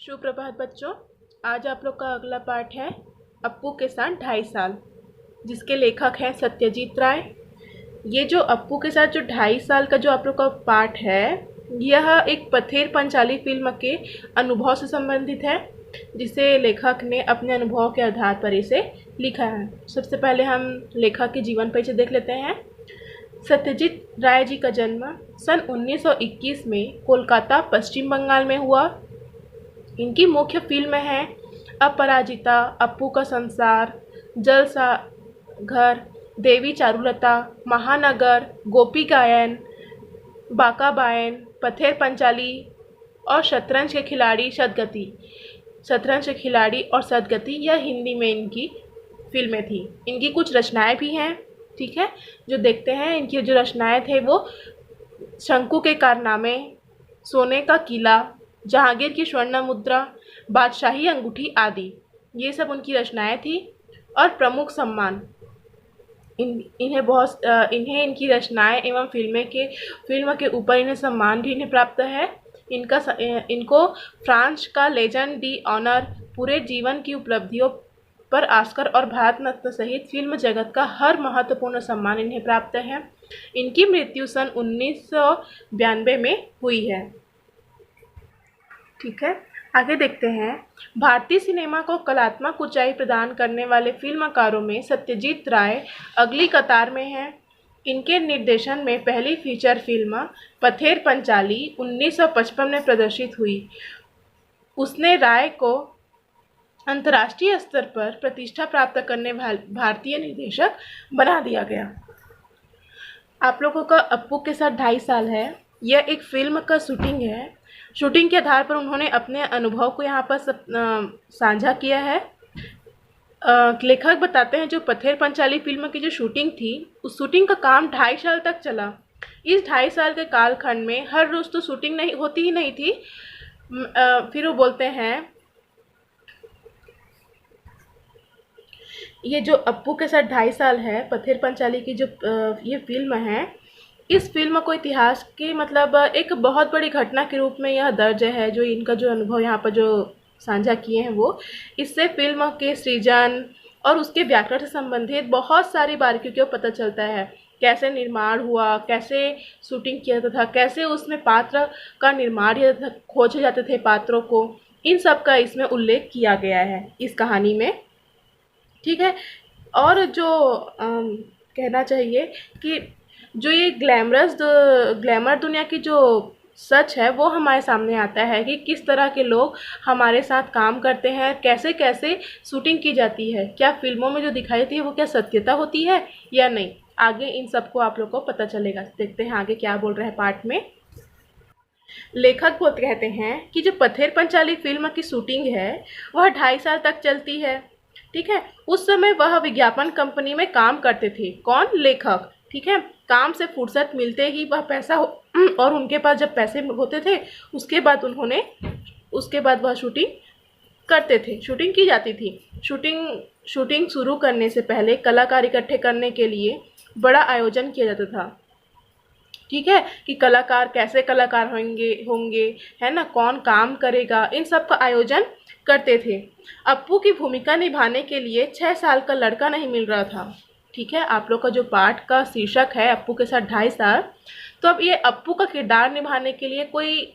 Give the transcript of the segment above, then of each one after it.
सुप्रभात बच्चों। आज आप लोग का अगला पाठ है अप्पू के साथ 2.5 साल, जिसके लेखक हैं सत्यजीत राय। ये जो अप्पू के साथ जो 2.5 साल का जो आप लोग का पाठ है, यह एक पथेर पंचाली फिल्म के अनुभव से संबंधित है, जिसे लेखक ने अपने अनुभव के आधार पर इसे लिखा है। सबसे पहले हम लेखक के जीवन परिचय देख लेते हैं। सत्यजीत राय जी का जन्म सन 1921 में कोलकाता, पश्चिम बंगाल में हुआ। इनकी मुख्य फिल्म है अपराजिता, अप्पू का संसार, जलसा घर, देवी चारुलता, महानगर, गोपी गायन, बाका बायन, पथेर पंचाली और शतरंज के खिलाड़ी और सदगति यह हिंदी में इनकी फिल्में थी। इनकी कुछ रचनाएं भी हैं, ठीक है, जो देखते हैं। इनकी जो रचनाएं थे वो शंकु के कारनामे, सोने का किला, जहांगीर की स्वर्ण मुद्रा, बादशाही अंगूठी आदि, ये सब उनकी रचनाएं थी। और प्रमुख सम्मान इन्हें इनकी रचनाएं एवं फिल्म के ऊपर इन्हें सम्मान भी इन्हें प्राप्त है। इनको फ्रांस का लेजेंड डी ऑनर, पूरे जीवन की उपलब्धियों पर ऑस्कर और भारत रत्न सहित फिल्म जगत का हर महत्वपूर्ण सम्मान इन्हें प्राप्त है। इनकी मृत्यु सन 1992 में हुई है, ठीक है। आगे देखते हैं। भारतीय सिनेमा को कलात्मक ऊंचाई प्रदान करने वाले फिल्मकारों में सत्यजीत राय अगली कतार में हैं। इनके निर्देशन में पहली फीचर फिल्म पथेर पंचाली 1955 में प्रदर्शित हुई। उसने राय को अंतर्राष्ट्रीय स्तर पर प्रतिष्ठा प्राप्त करने वाले भारतीय निर्देशक बना दिया गया। आप लोगों का अप्पू के साथ 2.5 साल है, यह एक फिल्म का शूटिंग है। शूटिंग के आधार पर उन्होंने अपने अनुभव को यहाँ पर साझा किया है। लेखक बताते हैं जो पथेर पंचाली फिल्म की जो शूटिंग थी, उस शूटिंग का काम 2.5 साल तक चला। इस 2.5 साल के कालखंड में हर रोज़ तो शूटिंग नहीं होती ही नहीं थी। फिर वो बोलते हैं, ये जो अप्पू के साथ 2.5 साल है, पथेर पंचाली की जो ये फिल्म है, इस फिल्म को इतिहास के मतलब एक बहुत बड़ी घटना के रूप में यह दर्ज है। जो इनका जो अनुभव यहाँ पर जो साझा किए हैं, वो इससे फिल्म के सृजन और उसके व्याकरण से संबंधित बहुत सारी बारीकियों को पता चलता है। कैसे निर्माण हुआ, कैसे शूटिंग किया जाता था, कैसे उसमें पात्र का निर्माण किया जाता था, खोजे जाते थे पात्रों को, इन सब का इसमें उल्लेख किया गया है इस कहानी में, ठीक है। और जो कहना चाहिए कि जो ये ग्लैमर दुनिया की जो सच है वो हमारे सामने आता है कि किस तरह के लोग हमारे साथ काम करते हैं, कैसे कैसे शूटिंग की जाती है, क्या फिल्मों में जो दिखाई देती है वो क्या सत्यता होती है या नहीं। आगे इन सबको आप लोग को पता चलेगा। देखते हैं आगे क्या बोल रहे हैं पाठ में। लेखक कहते हैं कि जो पथेर पंचाली फिल्म की शूटिंग है वह 2.5 साल तक चलती है, ठीक है। उस समय वह विज्ञापन कंपनी में काम करते थे। कौन? लेखक, ठीक है। काम से फुर्सत मिलते ही वह और उनके पास जब पैसे होते थे उसके बाद वह शूटिंग करते थे, शूटिंग की जाती थी। शूटिंग शुरू करने से पहले कलाकार इकट्ठे करने के लिए बड़ा आयोजन किया जाता था, ठीक है, कि कलाकार कैसे कलाकार होंगे, है ना, कौन काम करेगा, इन सब का आयोजन करते थे। अप्पू की भूमिका निभाने के लिए 6 साल का लड़का नहीं मिल रहा था, ठीक है। आप लोग का जो पाठ का शीर्षक है अप्पू के साथ 2.5 साल, तो अब ये अप्पू का किरदार निभाने के लिए कोई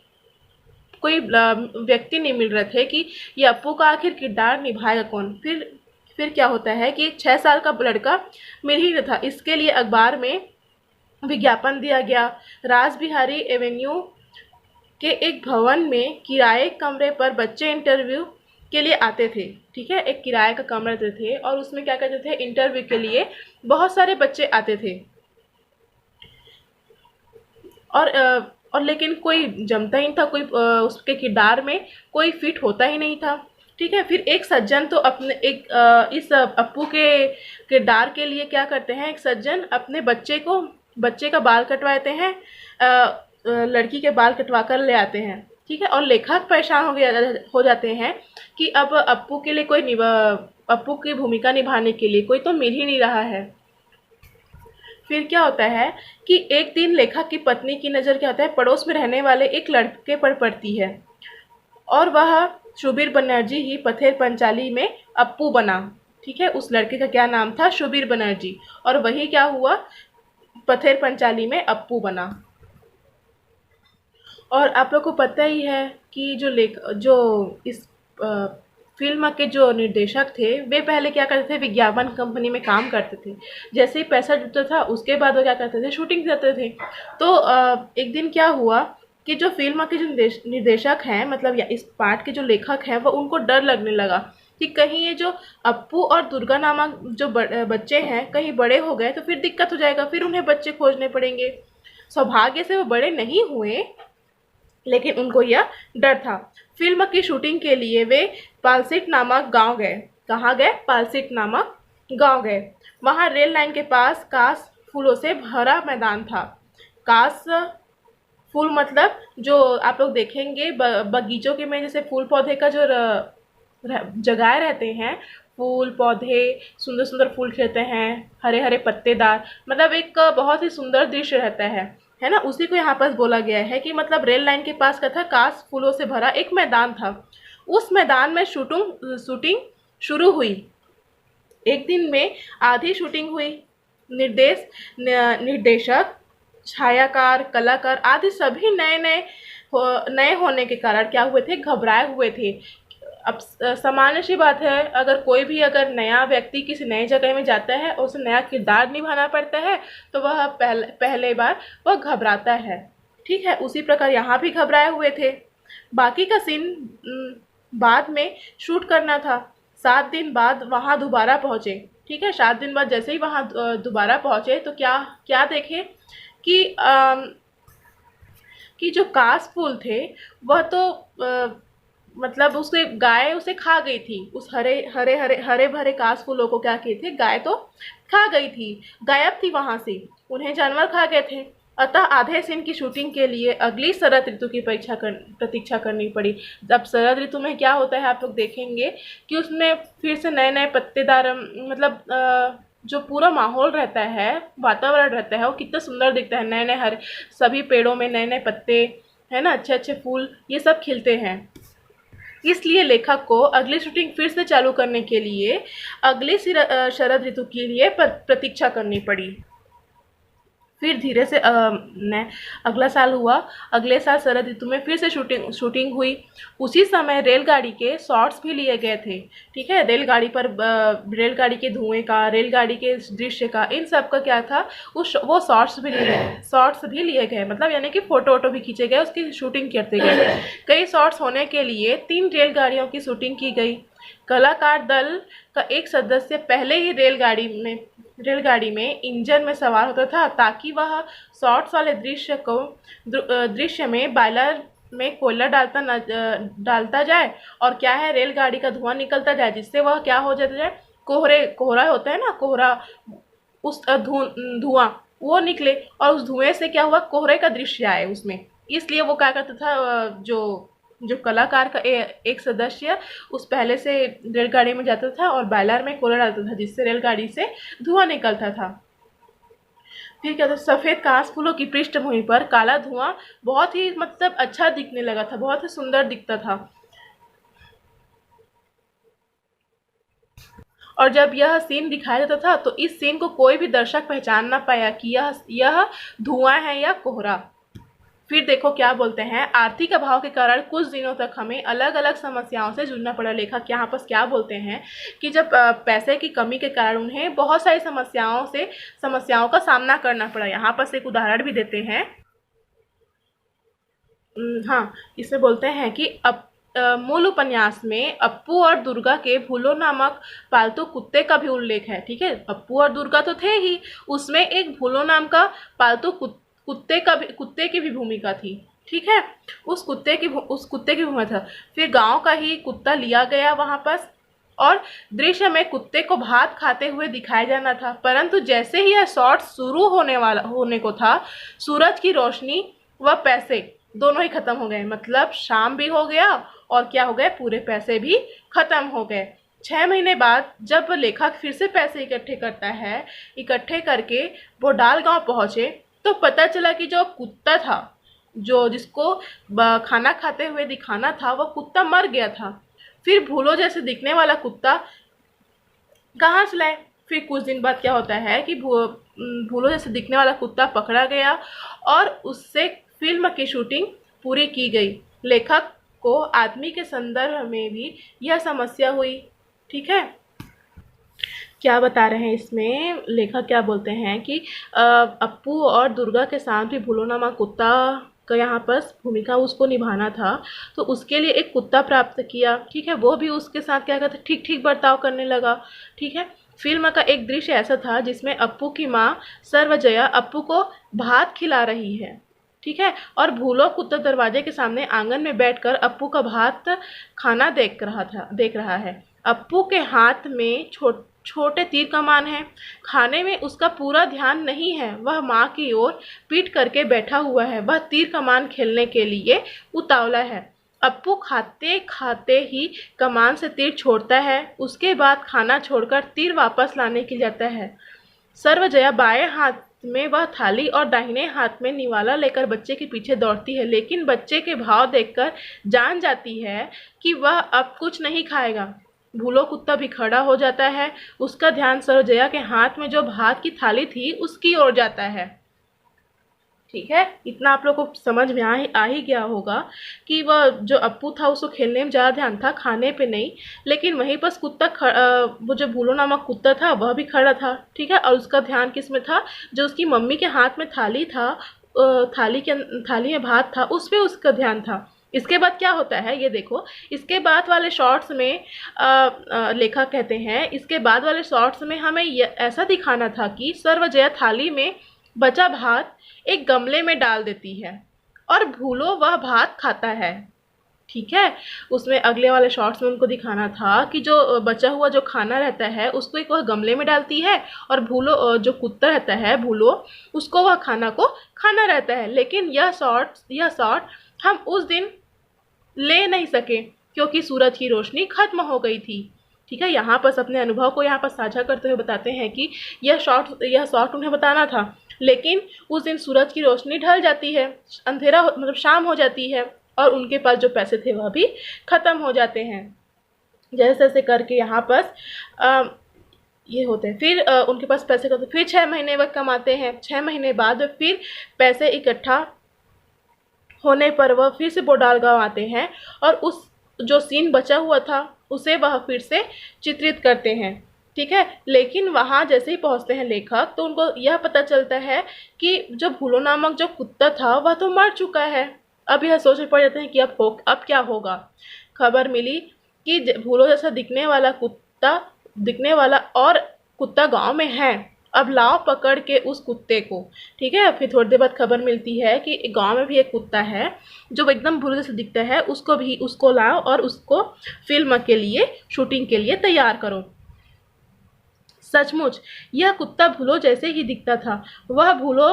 व्यक्ति नहीं मिल रहे थे कि ये अप्पू का आखिर किरदार निभाएगा कौन। फिर क्या होता है कि 6 साल का लड़का मिल ही नहीं था। इसके लिए अखबार में विज्ञापन दिया गया। रासबिहारी एवेन्यू के एक भवन में किराए कमरे पर बच्चे इंटरव्यू के लिए आते थे, ठीक है। एक किराए का कमरा देते थे और उसमें क्या करते थे, इंटरव्यू के लिए बहुत सारे बच्चे आते थे। और लेकिन कोई जमता ही नहीं था, कोई उसके किरदार में कोई फिट होता ही नहीं था, ठीक है। फिर एक सज्जन तो इस अप्पू के किरदार के लिए क्या करते हैं, एक सज्जन अपने बच्चे का बाल कटवाते हैं, लड़की के बाल कटवा कर ले आते हैं, ठीक है। और लेखक परेशान हो जाते हैं कि अब अप्पू की भूमिका निभाने के लिए कोई तो मिल ही नहीं रहा है। फिर क्या होता है कि एक दिन लेखक की पत्नी की नज़र क्या होता है, पड़ोस में रहने वाले एक लड़के पर पड़ती है और वह शुबीर बनर्जी ही पथेर पंचाली में अप्पू बना। ठीक है, उस लड़के का क्या नाम था? शुबीर बनर्जी। और वही क्या हुआ? पथेर पंचाली में अप्पू बना। और आप लोग को पता ही है कि जो इस फ़िल्म के जो निर्देशक थे, वे पहले क्या करते थे? विज्ञापन कंपनी में काम करते थे। जैसे ही पैसा जुटता था, उसके बाद वो क्या करते थे? शूटिंग करते थे। तो एक दिन क्या हुआ कि जो फ़िल्म के जो निर्देशक हैं, मतलब या इस पार्ट के जो लेखक हैं, वो उनको डर लगने लगा कि कहीं ये जो अप्पू और दुर्गा नामक जो बच्चे हैं, कहीं बड़े हो गए तो फिर दिक्कत हो जाएगा, फिर उन्हें बच्चे खोजने पड़ेंगे। सौभाग्य से वो बड़े नहीं हुए, लेकिन उनको यह डर था। फिल्म की शूटिंग के लिए वे पालसीट नामक गांव गए। कहाँ गए? पालसीट नामक गांव गए। वहां रेल लाइन के पास कास फूलों से भरा मैदान था। कास फूल मतलब जो आप लोग देखेंगे बगीचों के में जैसे फूल पौधे का जो जगाए रहते हैं, फूल पौधे सुंदर सुंदर फूल खिलते हैं, हरे हरे पत्तेदार, मतलब एक बहुत ही सुंदर दृश्य रहता है ना। उसी को यहाँ पर बोला गया है कि मतलब रेल लाइन के पास का था कास फूलों से भरा एक मैदान था। उस मैदान में शूटिंग शुरू हुई। एक दिन में आधी शूटिंग हुई। निर्देशक, छायाकार, कलाकार आदि सभी नए होने के कारण क्या हुए थे? घबराए हुए थे। अब सामान्य सी बात है, अगर कोई भी अगर नया व्यक्ति किसी नई जगह में जाता है और उसे नया किरदार निभाना पड़ता है, तो वह पहले बार वह घबराता है। ठीक है, उसी प्रकार यहाँ भी घबराए हुए थे। बाकी का सीन बाद में शूट करना था। 7 दिन बाद वहाँ दोबारा पहुँचे। ठीक है, 7 दिन बाद जैसे ही वहाँ दोबारा पहुँचे तो क्या क्या देखे कि जो कास फूल थे वह तो मतलब उसे गाय उसे खा गई थी। उस हरे भरे कास फूलों को क्या किए थे? गाय तो खा गई थी, गायब थी वहां से, उन्हें जानवर खा गए थे। अतः आधे सीन की शूटिंग के लिए अगली शरद ऋतु की प्रतीक्षा करनी पड़ी। अब शरद ऋतु में क्या होता है आप लोग देखेंगे कि उसमें फिर से नए नए पत्तेदार मतलब जो पूरा माहौल रहता है, वातावरण रहता है, वो कितना सुंदर दिखता है। नए नए हरे सभी पेड़ों में नए नए पत्ते, है ना, अच्छे अच्छे फूल ये सब खिलते हैं। इसलिए लेखक को अगली शूटिंग फिर से चालू करने के लिए अगले शरद ऋतु के लिए प्रतीक्षा करनी पड़ी। फिर धीरे से अगला साल हुआ। अगले साल शरद ऋतु में फिर से शूटिंग हुई। उसी समय रेलगाड़ी के शॉट्स भी लिए गए थे। ठीक है, रेलगाड़ी के धुएं का, रेलगाड़ी के दृश्य का, इन सब का क्या था? वो शॉट्स भी लिए गए, मतलब यानी कि फोटो वोटो भी खींचे गए, उसकी शूटिंग करते गए। कई शॉट्स होने के लिए 3 रेलगाड़ियों की शूटिंग की गई। कलाकार दल का एक सदस्य पहले ही रेलगाड़ी में इंजन में सवार होता था ताकि वह शॉर्ट्स वाले दृश्य में बॉयलर में कोयला डालता जाए और क्या है, रेलगाड़ी का धुआं निकलता जाए, जिससे वह क्या हो जाता जाए? कोहरा होता है ना, कोहरा, उस धुआं वो निकले और उस धुएं से क्या हुआ? कोहरे का दृश्य आए उसमें। इसलिए वो क्या करता था, जो कलाकार का एक सदस्य उस पहले से रेलगाड़ी में जाता था और बॉयलर में कोयला डालता था, जिससे रेलगाड़ी से धुआं निकलता था। फिर क्या था? सफेद कांस फूलों की पृष्ठभूमि पर काला धुआं बहुत ही मतलब अच्छा दिखने लगा था, बहुत ही सुंदर दिखता था। और जब यह सीन दिखाया जाता था तो इस सीन को कोई भी दर्शक पहचान ना पाया कि यह धुआं है या कोहरा। फिर देखो क्या बोलते हैं, आर्थिक अभाव के कारण कुछ दिनों तक हमें अलग अलग समस्याओं से जूझना पड़ा। लेखक यहाँ पर क्या बोलते हैं कि जब पैसे की कमी के कारण उन्हें बहुत सारी समस्याओं का सामना करना पड़ा। यहाँ पर एक उदाहरण भी देते हैं। हाँ, इसमें बोलते हैं कि मूल उपन्यास में अप्पू और दुर्गा के भूलो नामक पालतू कुत्ते का भी उल्लेख है। ठीक है, अप्पू और दुर्गा तो थे ही, उसमें एक भूलो नाम का पालतू कुत्ते की भी भूमिका थी। ठीक है, उस कुत्ते की भूमिका था। फिर गांव का ही कुत्ता लिया गया वहां पर और दृश्य में कुत्ते को भात खाते हुए दिखाया जाना था। परंतु जैसे ही यह शॉट शुरू होने को था, सूरज की रोशनी व पैसे दोनों ही खत्म हो गए। मतलब शाम भी हो गया और क्या हो गए? पूरे पैसे भी खत्म हो गए। 6 महीने बाद जब लेखक फिर से पैसे इकट्ठे करता है, इकट्ठे करके वो डाल गांव पहुंचे तो पता चला कि जो कुत्ता था, जिसको खाना खाते हुए दिखाना था, वो कुत्ता मर गया था। फिर भूलो जैसे दिखने वाला कुत्ता कहाँ से लाए? फिर कुछ दिन बाद क्या होता है कि भूलो जैसे दिखने वाला कुत्ता पकड़ा गया और उससे फिल्म की शूटिंग पूरी की गई। लेखक को आदमी के संदर्भ में भी यह समस्या हुई। ठीक है, क्या बता रहे हैं इसमें लेखक, क्या बोलते हैं कि अप्पू और दुर्गा के साथ भी भूलो नामा कुत्ता का यहाँ पर भूमिका उसको निभाना था, तो उसके लिए एक कुत्ता प्राप्त किया। ठीक है, वो भी उसके साथ क्या कहते ठीक ठीक बर्ताव करने लगा। ठीक है, फिल्म का एक दृश्य ऐसा था जिसमें अप्पू की माँ सर्वजया अप्पू को भात खिला रही है। ठीक है, और भूलो कुत्ता दरवाजे के सामने आंगन में बैठकर अप्पू का भात खाना देख रहा है। अप्पू के हाथ में छोटे तीर कमान है। खाने में उसका पूरा ध्यान नहीं है, वह माँ की ओर पीट करके बैठा हुआ है। वह तीर कमान खेलने के लिए उतावला है। अप्पू खाते खाते ही कमान से तीर छोड़ता है, उसके बाद खाना छोड़कर तीर वापस लाने के लिए जाता है। सर्वजया बाएं हाथ में वह थाली और दाहिने हाथ में निवाला लेकर बच्चे के पीछे दौड़ती है, लेकिन बच्चे के भाव देखकर जान जाती है कि वह अब कुछ नहीं खाएगा। भूलो कुत्ता भी खड़ा हो जाता है। उसका ध्यान सर्वजया के हाथ में जो भात की थाली थी उसकी ओर जाता है। ठीक है, इतना आप लोग को समझ में आ ही गया होगा कि वह जो अप्पू था उसको खेलने में ज़्यादा ध्यान था, खाने पे नहीं। लेकिन वहीं पर वो जो भूलो नामक कुत्ता था वह भी खड़ा था। ठीक है, और उसका ध्यान किस में था? जो उसकी मम्मी के हाथ में थाली था, थाली में भात था, उस पर उसका ध्यान था। इसके बाद क्या होता है ये देखो। इसके बाद वाले शॉट्स में लेखक कहते हैं, इसके बाद वाले शॉट्स में हमें ऐसा दिखाना था कि सर्वजया थाली में बचा भात एक गमले में डाल देती है और भूलो वह भात खाता है। ठीक है, उसमें अगले वाले शॉट्स में उनको दिखाना था कि जो बचा हुआ जो खाना रहता है उसको एक वह गमले में डालती है और भूलो जो कुत्ता रहता है भूलो, उसको वह खाना को खाना रहता है। लेकिन यह शॉट हम उस दिन ले नहीं सके क्योंकि सूरज की रोशनी खत्म हो गई थी। ठीक है, यहाँ पर अपने अनुभव को यहाँ पर साझा करते हुए बताते हैं कि यह शॉट उन्हें बताना था, लेकिन उस दिन सूरज की रोशनी ढल जाती है, अंधेरा मतलब शाम हो जाती है और उनके पास जो पैसे थे वह भी खत्म हो जाते हैं। जैसे जैसे करके यहाँ पर ये होते हैं। फिर उनके पास पैसे का, फिर 6 महीने वह कमाते हैं। 6 महीने बाद फिर पैसे इकट्ठा होने पर वह फिर से बोडाल गाँव आते हैं और उस जो सीन बचा हुआ था उसे वह फिर से चित्रित करते हैं। ठीक है, लेकिन वहाँ जैसे ही पहुँचते हैं लेखक तो उनको यह पता चलता है कि जो भूलो नामक जो कुत्ता था वह तो मर चुका है। अब यह सोचने पड़ जाते हैं कि अब क्या होगा। खबर मिली कि भूलो जैसा दिखने वाला और कुत्ता गांव में है, अब लाओ पकड़ के उस कुत्ते को। ठीक है, फिर थोड़ी देर बाद खबर मिलती है कि गांव में भी एक कुत्ता है जो एकदम भूलो जैसा दिखता है, उसको लाओ और उसको फिल्म के लिए शूटिंग के लिए तैयार करो। सचमुच यह कुत्ता भूलो जैसे ही दिखता था। वह भूलो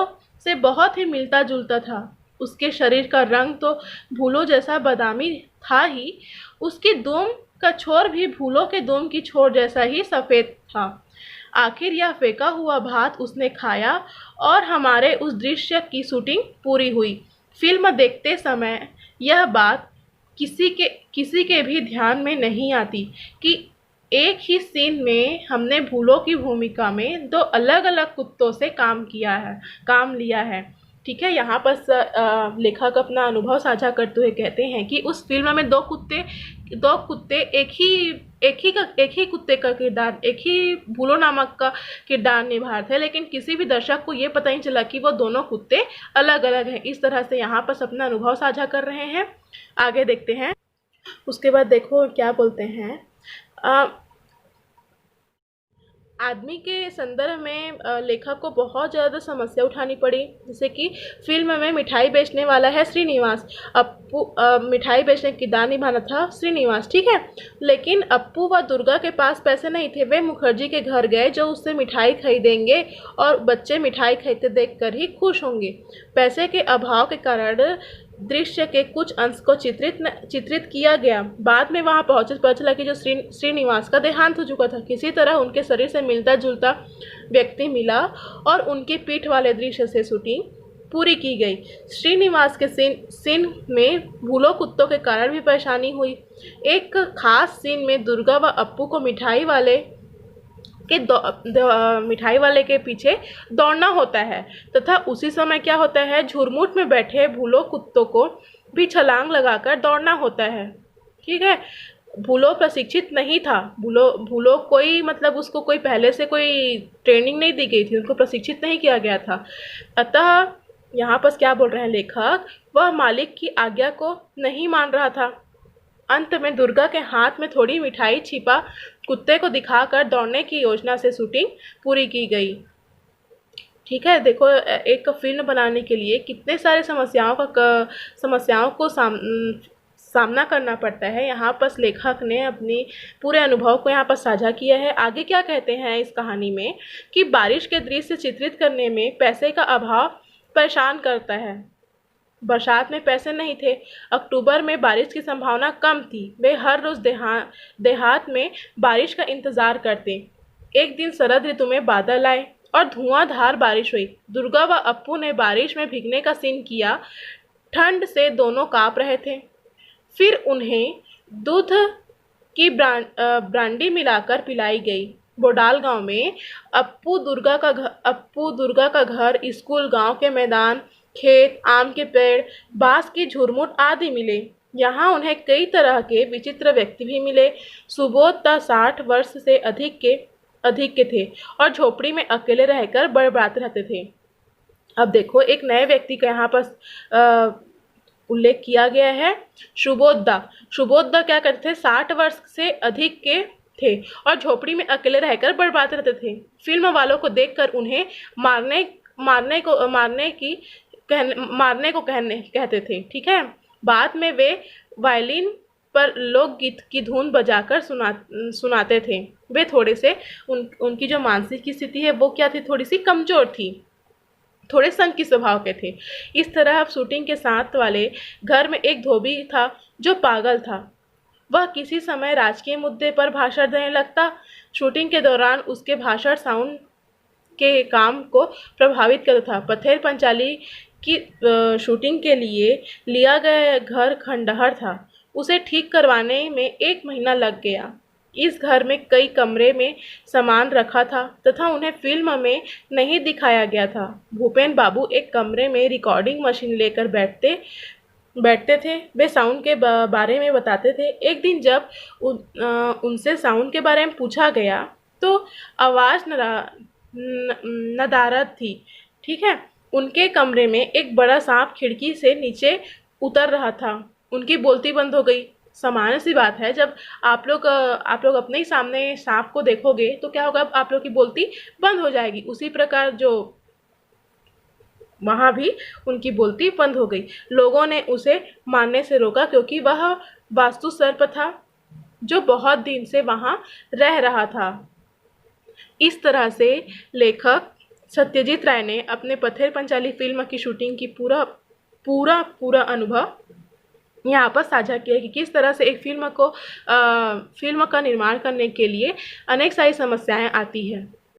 से बहुत ही मिलता जुलता था। उसके शरीर का रंग तो भूलो जैसा बादामी था ही, उसकी दुम का छोर भी भूलो के दुम की छोर जैसा ही सफ़ेद था। आखिर यह फेंका हुआ भात उसने खाया और हमारे उस दृश्य की शूटिंग पूरी हुई। फिल्म देखते समय यह बात किसी के भी ध्यान में नहीं आती कि एक ही सीन में हमने भूलो की भूमिका में 2 अलग अलग कुत्तों से काम लिया है। ठीक है, यहाँ पर लेखक अपना अनुभव साझा करते हुए कहते हैं कि उस फिल्म में 2 कुत्ते एक ही कुत्ते का किरदार, एक ही भूलो नामक का किरदार निभा थे, लेकिन किसी भी दर्शक को ये पता नहीं चला कि वो दोनों कुत्ते अलग अलग हैं। इस तरह से यहाँ पर अपना अनुभव साझा कर रहे हैं। आगे देखते हैं। उसके बाद देखो क्या बोलते हैं। आदमी के संदर्भ में लेखक को बहुत ज़्यादा समस्या उठानी पड़ी। जैसे कि फिल्म में मिठाई बेचने वाला है श्रीनिवास, मिठाई बेचने की किरदार निभाना था श्रीनिवास। ठीक है, लेकिन अप्पू व दुर्गा के पास पैसे नहीं थे। वे मुखर्जी के घर गए जो उससे मिठाई खरीदेंगे और बच्चे मिठाई खरीदते देखकर ही खुश होंगे। पैसे के अभाव के कारण दृश्य के कुछ अंश को चित्रित किया गया। बाद में वहां पहुंचे पता चला कि जो श्रीनिवास का देहांत हो चुका था। किसी तरह उनके शरीर से मिलता जुलता व्यक्ति मिला और उनकी पीठ वाले दृश्य से शूटिंग पूरी की गई। श्रीनिवास के सीन में भूलो कुत्तों के कारण भी परेशानी हुई। एक खास सीन में दुर्गा व अप्पू को मिठाई वाले के पीछे दौड़ना होता है तथा उसी समय क्या होता है, झुरमुट में बैठे भूलो कुत्तों को भी छलांग लगाकर दौड़ना होता है। ठीक है, भूलो प्रशिक्षित नहीं था। भूलो भूलो कोई मतलब उसको कोई पहले से कोई ट्रेनिंग नहीं दी गई थी, उनको प्रशिक्षित नहीं किया गया था। अतः यहाँ पर क्या बोल रहे हैं लेखक, वह मालिक की आज्ञा को नहीं मान रहा था। अंत में दुर्गा के हाथ में थोड़ी मिठाई छिपा कुत्ते को दिखाकर दौड़ने की योजना से शूटिंग पूरी की गई। ठीक है, देखो एक फिल्म बनाने के लिए कितने सारे समस्याओं को सामना करना पड़ता है। यहाँ पर लेखक ने अपनी पूरे अनुभव को यहाँ पर साझा किया है। आगे क्या कहते हैं इस कहानी में कि बारिश के दृश्य चित्रित करने में पैसे का अभाव परेशान करता है। बरसात में पैसे नहीं थे। अक्टूबर में बारिश की संभावना कम थी। वे हर रोज देहात में बारिश का इंतजार करते। एक दिन शरद ऋतु में बादल आए और धुआंधार बारिश हुई। दुर्गा व अप्पू ने बारिश में भीगने का सीन किया। ठंड से दोनों कांप रहे थे। फिर उन्हें दूध की ब्रांडी मिलाकर पिलाई गई। बोडाल गांव में अप्पू दुर्गा का घर, स्कूल, गांव के मैदान, खेत, आम के पेड़, बांस की झुरमुट आदि मिले। यहाँ उन्हें कई तरह के विचित्र व्यक्ति भी मिले। सुबोध 60 वर्ष से अधिक के थे और झोपड़ी में अकेले रहकर बड़बड़ाते रहते थे। अब देखो एक नए व्यक्ति का यहाँ पर उल्लेख किया गया है, सुबोध क्या करते थे, 60 वर्ष से अधिक के थे और झोपड़ी में अकेले रहकर बड़बड़ाते रहते थे। फिल्म वालों को देखकर उन्हें मारने को कहते थे। ठीक है, बाद में वे वायलिन पर लोकगीत की धुन बजाकर सुनाते थे। वे थोड़े से उनकी जो मानसिक स्थिति है वो क्या थी, थोड़ी सी कमजोर थी, थोड़े संकी स्वभाव के थे। इस तरह अब शूटिंग के साथ वाले घर में एक धोबी था जो पागल था। वह किसी समय राजकीय मुद्दे पर भाषण देने लगता। शूटिंग के दौरान उसके भाषण साउंड के काम को प्रभावित करता था। पथेर पंचाली की शूटिंग के लिए लिया गया घर खंडहर था। उसे ठीक करवाने में 1 महीना लग गया। इस घर में कई कमरे में सामान रखा था तथा उन्हें फिल्म में नहीं दिखाया गया था। भूपेन बाबू एक कमरे में रिकॉर्डिंग मशीन लेकर बैठते थे। वे साउंड के बारे में बताते थे। एक दिन जब उनसे साउंड के बारे में पूछा गया तो आवाज़ नदारद थी। ठीक है, उनके कमरे में एक बड़ा सांप खिड़की से नीचे उतर रहा था। उनकी बोलती बंद हो गई। सामान्य सी बात है, जब आप लोग अपने ही सामने सांप को देखोगे तो क्या होगा, आप लोग की बोलती बंद हो जाएगी। उसी प्रकार जो वहाँ भी उनकी बोलती बंद हो गई। लोगों ने उसे मारने से रोका क्योंकि वह वास्तु सर्प था जो बहुत दिन से वहाँ रह रहा था। इस तरह से लेखक सत्यजीत राय ने अपने पथेर पंचाली फिल्म की शूटिंग की पूरा अनुभव यहाँ पर साझा किया कि किस तरह से एक फिल्म का निर्माण करने के लिए अनेक सारी समस्याएं आती है।